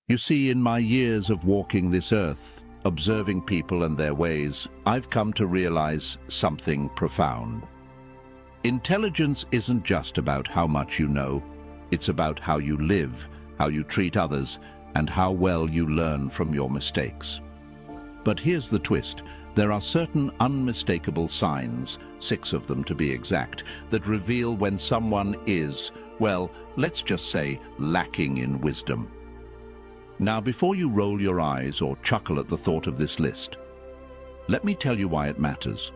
You see, in my years of walking this earth, observing people and their ways, I've come to realize something profound. Intelligence isn't just about how much you know, it's about how you live, how you treat others, and how well you learn from your mistakes. But here's the twist. There are certain unmistakable signs, 6 of them to be exact, that reveal when someone is, well, let's just say, lacking in wisdom. Now, before you roll your eyes or chuckle at the thought of this list, let me tell you why it matters.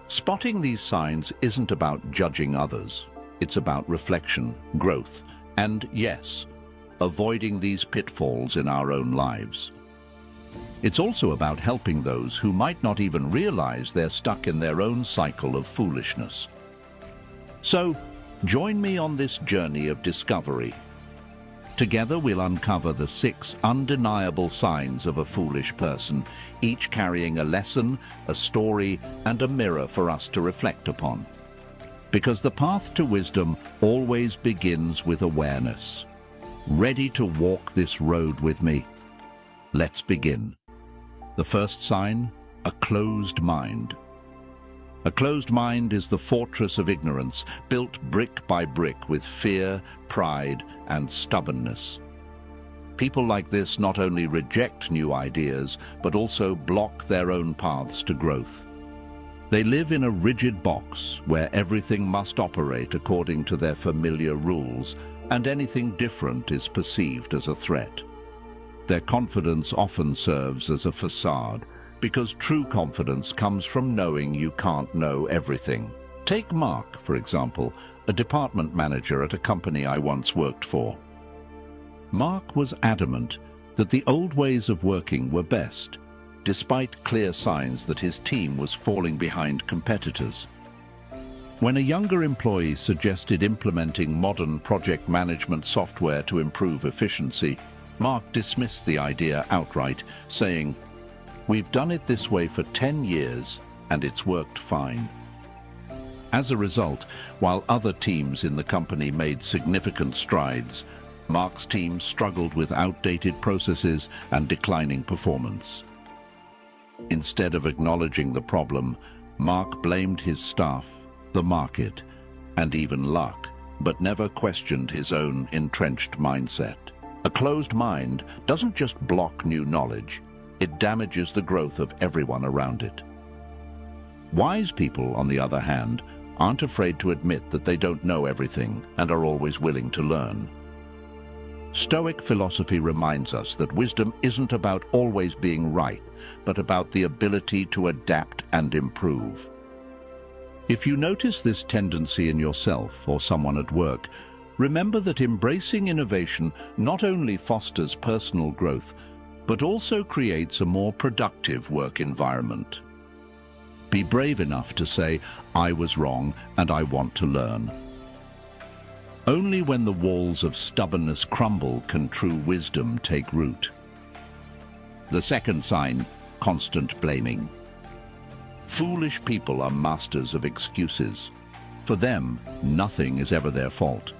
Spotting these signs isn't about judging others. It's about reflection, growth, and, yes, avoiding these pitfalls in our own lives. It's also about helping those who might not even realize they're stuck in their own cycle of foolishness. So, join me on this journey of discovery. Together we'll uncover the 6 undeniable signs of a foolish person, each carrying a lesson, a story, and a mirror for us to reflect upon. Because the path to wisdom always begins with awareness. Ready to walk this road with me? Let's begin. The first sign, a closed mind. A closed mind is the fortress of ignorance, built brick by brick with fear, pride, and stubbornness. People like this not only reject new ideas, but also block their own paths to growth. They live in a rigid box where everything must operate according to their familiar rules, and anything different is perceived as a threat. Their confidence often serves as a facade, because true confidence comes from knowing you can't know everything. Take Mark, for example, a department manager at a company I once worked for. Mark was adamant that the old ways of working were best, despite clear signs that his team was falling behind competitors. When a younger employee suggested implementing modern project management software to improve efficiency, Mark dismissed the idea outright, saying, "We've done it this way for 10 years, and it's worked fine." As a result, while other teams in the company made significant strides, Mark's team struggled with outdated processes and declining performance. Instead of acknowledging the problem, Mark blamed his staff, the market, and even luck, but never questioned his own entrenched mindset. A closed mind doesn't just block new knowledge, it damages the growth of everyone around it. Wise people, on the other hand, aren't afraid to admit that they don't know everything and are always willing to learn. Stoic philosophy reminds us that wisdom isn't about always being right, but about the ability to adapt and improve. If you notice this tendency in yourself or someone at work, remember that embracing innovation not only fosters personal growth, but also creates a more productive work environment. Be brave enough to say, "I was wrong and I want to learn." Only when the walls of stubbornness crumble can true wisdom take root. The second sign, constant blaming. Foolish people are masters of excuses. For them, nothing is ever their fault.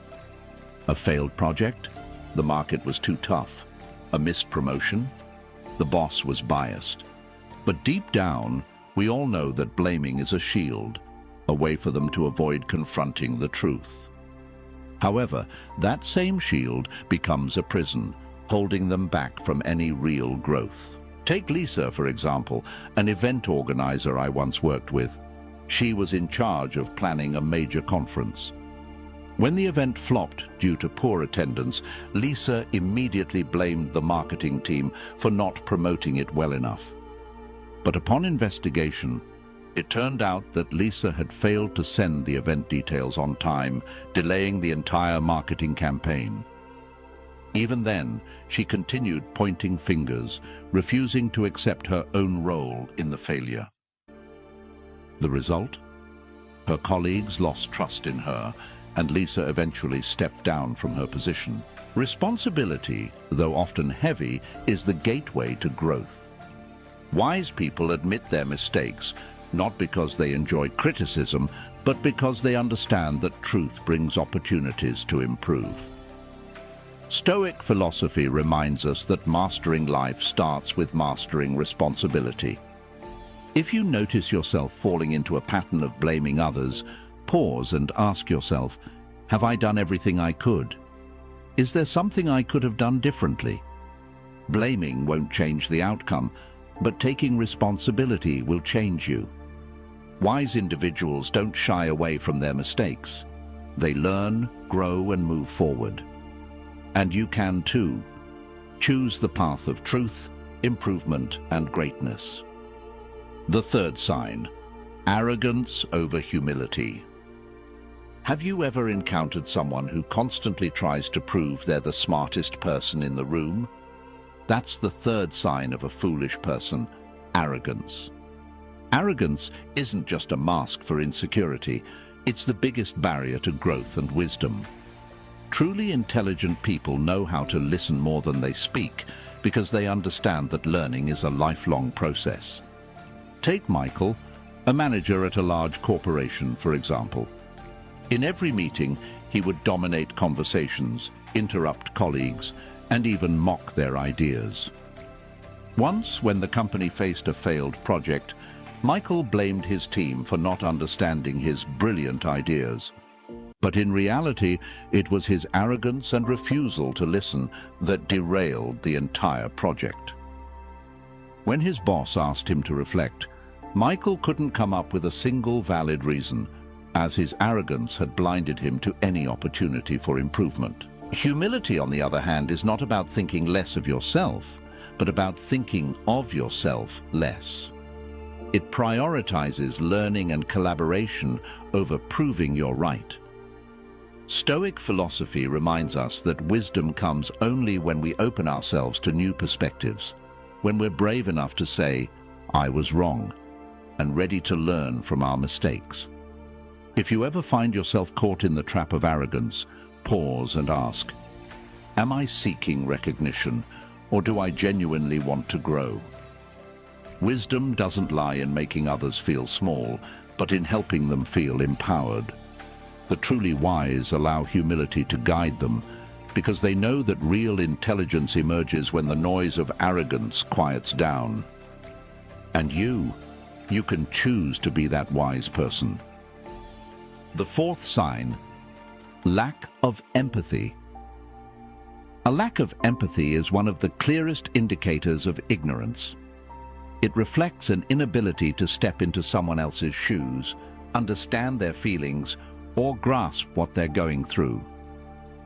A failed project? The market was too tough. A missed promotion? The boss was biased. But deep down, we all know that blaming is a shield, a way for them to avoid confronting the truth. However, that same shield becomes a prison, holding them back from any real growth. Take Lisa, for example, an event organizer I once worked with. She was in charge of planning a major conference. When the event flopped due to poor attendance, Lisa immediately blamed the marketing team for not promoting it well enough. But upon investigation, it turned out that Lisa had failed to send the event details on time, delaying the entire marketing campaign. Even then, she continued pointing fingers, refusing to accept her own role in the failure. The result? Her colleagues lost trust in her, and Lisa eventually stepped down from her position. Responsibility, though often heavy, is the gateway to growth. Wise people admit their mistakes, not because they enjoy criticism, but because they understand that truth brings opportunities to improve. Stoic philosophy reminds us that mastering life starts with mastering responsibility. If you notice yourself falling into a pattern of blaming others, pause and ask yourself, have I done everything I could? Is there something I could have done differently? Blaming won't change the outcome, but taking responsibility will change you. Wise individuals don't shy away from their mistakes. They learn, grow, and move forward. And you can too. Choose the path of truth, improvement, and greatness. The third sign, arrogance over humility. Have you ever encountered someone who constantly tries to prove they're the smartest person in the room? That's the third sign of a foolish person, arrogance. Arrogance isn't just a mask for insecurity, it's the biggest barrier to growth and wisdom. Truly intelligent people know how to listen more than they speak because they understand that learning is a lifelong process. Take Michael, a manager at a large corporation, for example. In every meeting, he would dominate conversations, interrupt colleagues, and even mock their ideas. Once, when the company faced a failed project, Michael blamed his team for not understanding his brilliant ideas. But in reality, it was his arrogance and refusal to listen that derailed the entire project. When his boss asked him to reflect, Michael couldn't come up with a single valid reason, as his arrogance had blinded him to any opportunity for improvement. Humility, on the other hand, is not about thinking less of yourself, but about thinking of yourself less. It prioritizes learning and collaboration over proving you're right. Stoic philosophy reminds us that wisdom comes only when we open ourselves to new perspectives, when we're brave enough to say, I was wrong, and ready to learn from our mistakes. If you ever find yourself caught in the trap of arrogance, pause and ask, am I seeking recognition, or do I genuinely want to grow? Wisdom doesn't lie in making others feel small, but in helping them feel empowered. The truly wise allow humility to guide them because they know that real intelligence emerges when the noise of arrogance quiets down. And you can choose to be that wise person. The fourth sign, lack of empathy. A lack of empathy is one of the clearest indicators of ignorance. It reflects an inability to step into someone else's shoes, understand their feelings, or grasp what they're going through.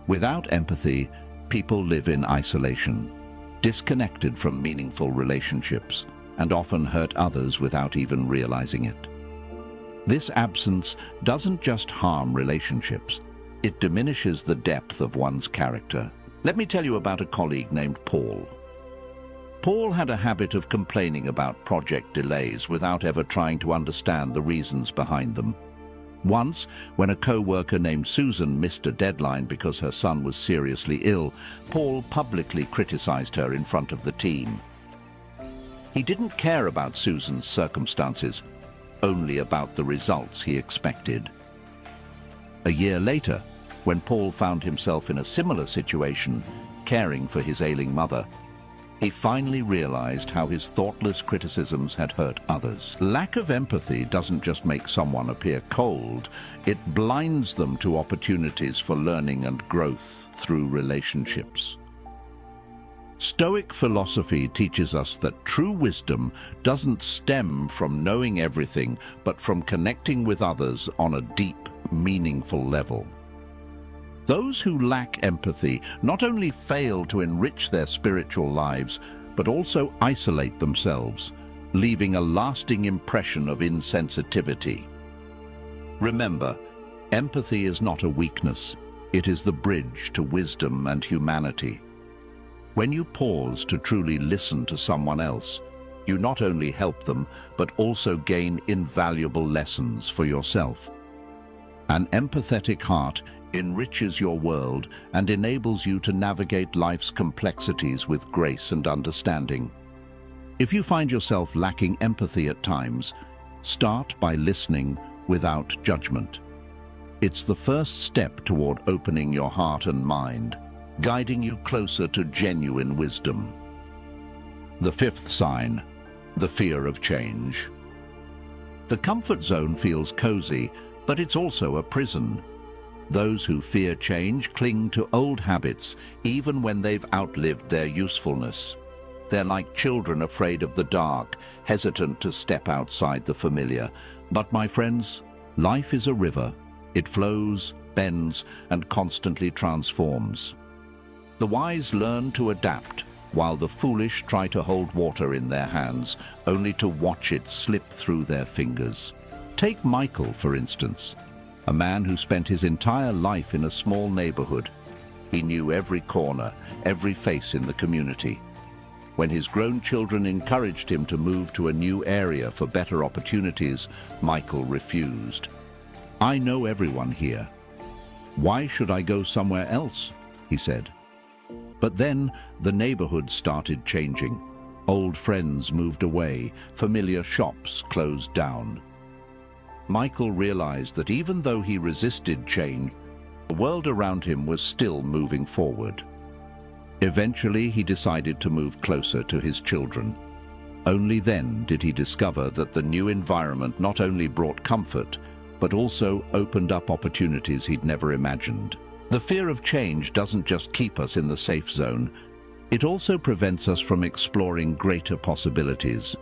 Without empathy, people live in isolation, disconnected from meaningful relationships, and often hurt others without even realizing it. This absence doesn't just harm relationships, it diminishes the depth of one's character. Let me tell you about a colleague named Paul. Paul had a habit of complaining about project delays without ever trying to understand the reasons behind them. Once, when a co-worker named Susan missed a deadline because her son was seriously ill, Paul publicly criticized her in front of the team. He didn't care about Susan's circumstances, only about the results he expected. A year later, when Paul found himself in a similar situation, caring for his ailing mother, he finally realized how his thoughtless criticisms had hurt others. Lack of empathy doesn't just make someone appear cold, it blinds them to opportunities for learning and growth through relationships. Stoic philosophy teaches us that true wisdom doesn't stem from knowing everything, but from connecting with others on a deep, meaningful level. Those who lack empathy not only fail to enrich their spiritual lives, but also isolate themselves, leaving a lasting impression of insensitivity. Remember, empathy is not a weakness. It is the bridge to wisdom and humanity. When you pause to truly listen to someone else, you not only help them, but also gain invaluable lessons for yourself. An empathetic heart enriches your world and enables you to navigate life's complexities with grace and understanding. If you find yourself lacking empathy at times, start by listening without judgment. It's the first step toward opening your heart and mind, guiding you closer to genuine wisdom. The fifth sign, the fear of change. The comfort zone feels cozy, but it's also a prison. Those who fear change cling to old habits, even when they've outlived their usefulness. They're like children afraid of the dark, hesitant to step outside the familiar. But my friends, life is a river. It flows, bends, and constantly transforms. The wise learn to adapt, while the foolish try to hold water in their hands, only to watch it slip through their fingers. Take Michael, for instance, a man who spent his entire life in a small neighborhood. He knew every corner, every face in the community. When his grown children encouraged him to move to a new area for better opportunities, Michael refused. "I know everyone here. Why should I go somewhere else?" he said. But then the neighborhood started changing. Old friends moved away, familiar shops closed down. Michael realized that even though he resisted change, the world around him was still moving forward. Eventually, he decided to move closer to his children. Only then did he discover that the new environment not only brought comfort, but also opened up opportunities he'd never imagined. The fear of change doesn't just keep us in the safe zone, it also prevents us from exploring greater possibilities.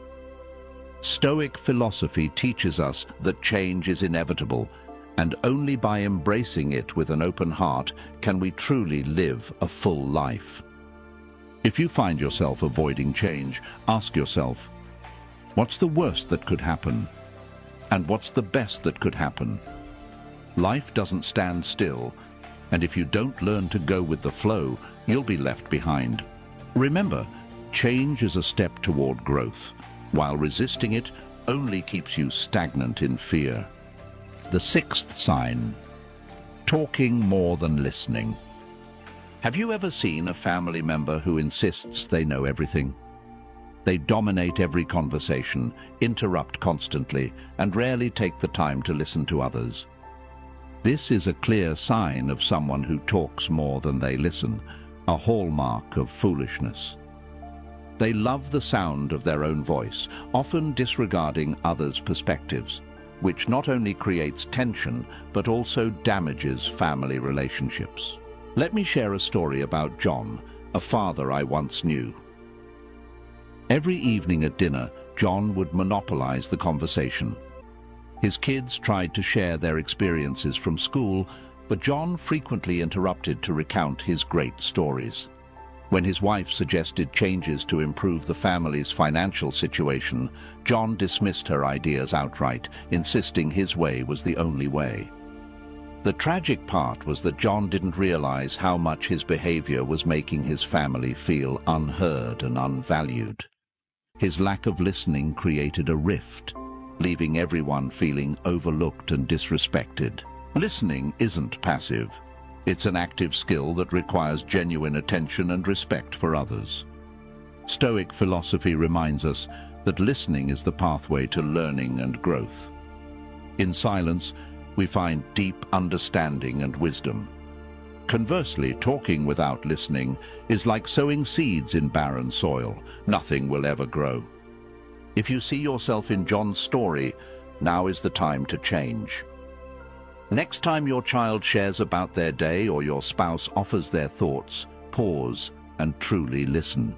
Stoic philosophy teaches us that change is inevitable, and only by embracing it with an open heart can we truly live a full life. If you find yourself avoiding change, ask yourself, what's the worst that could happen? And what's the best that could happen? Life doesn't stand still, and if you don't learn to go with the flow, you'll be left behind. Remember, change is a step toward growth, while resisting it only keeps you stagnant in fear. The sixth sign, talking more than listening. Have you ever seen a family member who insists they know everything? They dominate every conversation, interrupt constantly, and rarely take the time to listen to others. This is a clear sign of someone who talks more than they listen, a hallmark of foolishness. They love the sound of their own voice, often disregarding others' perspectives, which not only creates tension, but also damages family relationships. Let me share a story about John, a father I once knew. Every evening at dinner, John would monopolize the conversation. His kids tried to share their experiences from school, but John frequently interrupted to recount his great stories. When his wife suggested changes to improve the family's financial situation, John dismissed her ideas outright, insisting his way was the only way. The tragic part was that John didn't realize how much his behavior was making his family feel unheard and unvalued. His lack of listening created a rift, leaving everyone feeling overlooked and disrespected. Listening isn't passive. It's an active skill that requires genuine attention and respect for others. Stoic philosophy reminds us that listening is the pathway to learning and growth. In silence, we find deep understanding and wisdom. Conversely, talking without listening is like sowing seeds in barren soil. Nothing will ever grow. If you see yourself in John's story, now is the time to change. Next time your child shares about their day or your spouse offers their thoughts, pause and truly listen.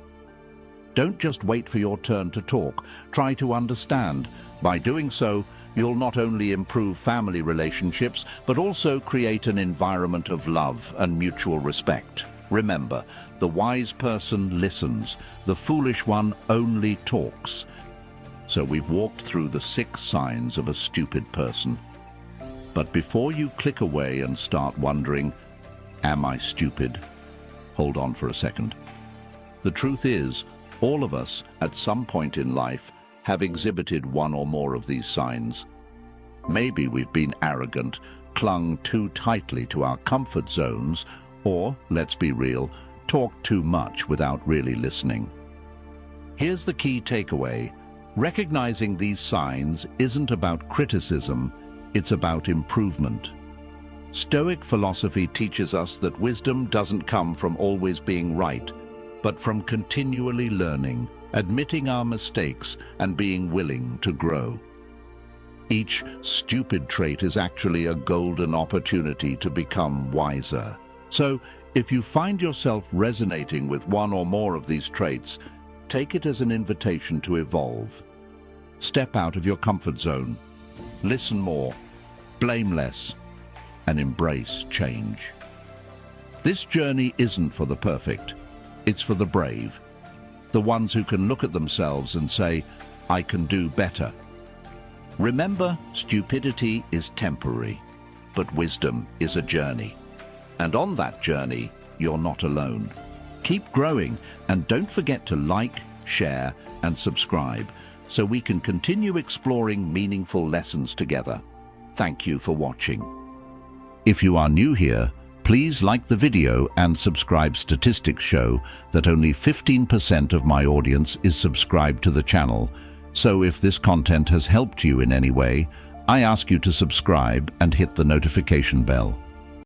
Don't just wait for your turn to talk. Try to understand. By doing so, you'll not only improve family relationships, but also create an environment of love and mutual respect. Remember, the wise person listens, the foolish one only talks. So we've walked through the 6 signs of a stupid person. But before you click away and start wondering, am I stupid? Hold on for a second. The truth is, all of us, at some point in life, have exhibited one or more of these signs. Maybe we've been arrogant, clung too tightly to our comfort zones, or, let's be real, talked too much without really listening. Here's the key takeaway. Recognizing these signs isn't about criticism, it's about improvement. Stoic philosophy teaches us that wisdom doesn't come from always being right, but from continually learning, admitting our mistakes, and being willing to grow. Each stupid trait is actually a golden opportunity to become wiser. So, if you find yourself resonating with one or more of these traits, take it as an invitation to evolve. Step out of your comfort zone, listen more, blame less, and embrace change. This journey isn't for the perfect, it's for the brave, the ones who can look at themselves and say, I can do better. Remember, stupidity is temporary, but wisdom is a journey. And on that journey, you're not alone. Keep growing, and don't forget to like, share, and subscribe so we can continue exploring meaningful lessons together. Thank you for watching. If you are new here, please like the video and subscribe. Statistics show that only 15% of my audience is subscribed to the channel, so if this content has helped you in any way, I ask you to subscribe and hit the notification bell.